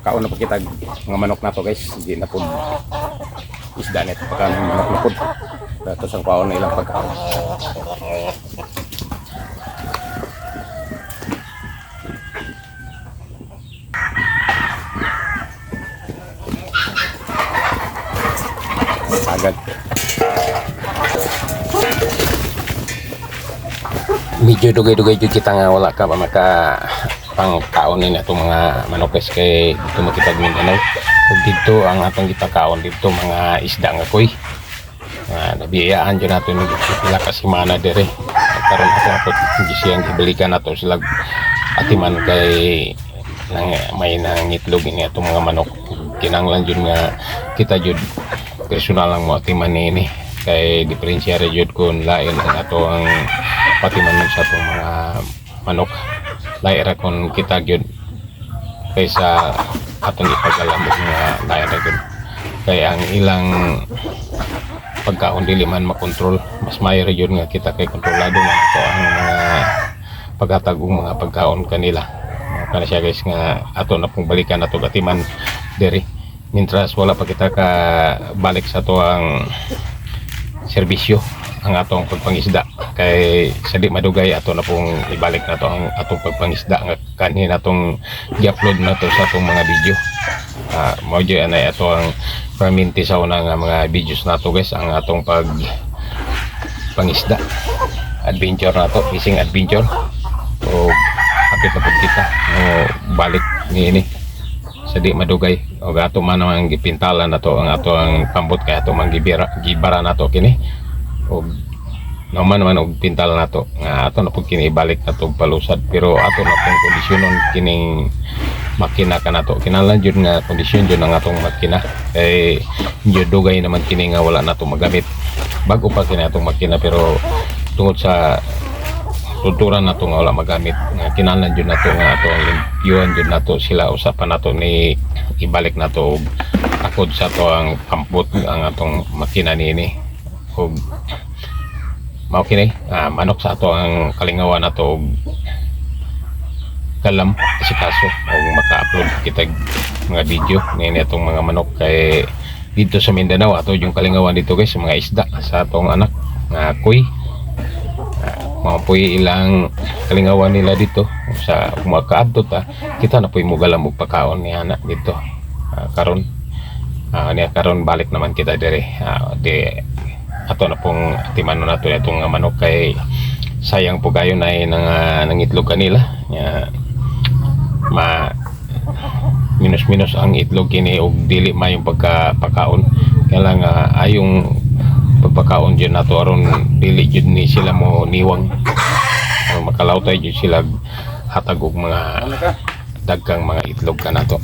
makaon na po kita mga manok na to guys, hindi na po isda nito pagka manok na po dato sang paon na ilang pagkaon. Agad medyo dugay-dugay jud kita nga wala ka maka pang kaonin itong mga manok guys kay dito makitag Mindanao ug dito ang atong gitakaon dito mga isda nga koy nabiyaan dyan nato ng pila ka semana dire karon ako siyang ibalikan nato sila atiman kay may nangitlog ini itong mga manok kinanglan jud nga kita jud personal lang mo atiman ni kay diferensya ra jud kun lain ang ato ang patiman sa itong mga manok lain ra kun kita jud kaysa atong ipagalamog nga lain ra jud kay ang ilang pagkaon dili man makontrol mas mayor jud nga kita kay kontrolado man ito ang mga paghatagong mga pagkaon kanila kana siya guys nga ato na pong balikan ato gatiman diri mintras wala pa kita ka balik sa to ang serbisyo ang atong pagpangisda kay sa di madugay ato na pong ibalik na to ang atong pagpangisda nga kanhin atong i-upload na to sa atong mga video mo dyan ay ato ang perminti sa una nga mga videos na to guys ang atong pangisda adventure na to fishing adventure o hapit na po kita balik ni ini sa di madugay o ato man ang gipintalan na to ang ato ang pambot kay ato man gibara na to kini o naman og pintal na to nga ato na po kini ibalik na to palusad pero ato na pong kondisyonon kining makina ka na to kinahanglan jud nga kondisyon jud ang atong makina kay jud dugay naman kini nga wala na to magamit bago pa kini atong makina pero tungod sa tuturan na to nga wala magamit nga kinahanglan jud na to nga ato ang limpyuhan jud na to sila usapan na to ni ibalik na to akod sa to ang pampot ang atong makina niini og mao kini manok sa ato ang kalingawan na to og kalam si kaso og maka-upload kita mga video niini atong mga manok kay dito sa Mindanao ato yung kalingawan dito guys mga isda sa atong anak nga kuy mga puy ilang kalingawan nila dito sa kumakaadto ta kita na puy mo galam og pagkaon ni anak dito karon niya karon balik naman kita dire di ato na pong timanon nato itong manok kay sayang po gayon ay nangitlog kanila minus ang itlog kini og dili mayong pagkapakaon kaya lang ayong pagpakaon dyan nato aron dili jud ni sila mo niwang makalaw tayo jud sila hatag og mga dagkang mga itlog ka nato.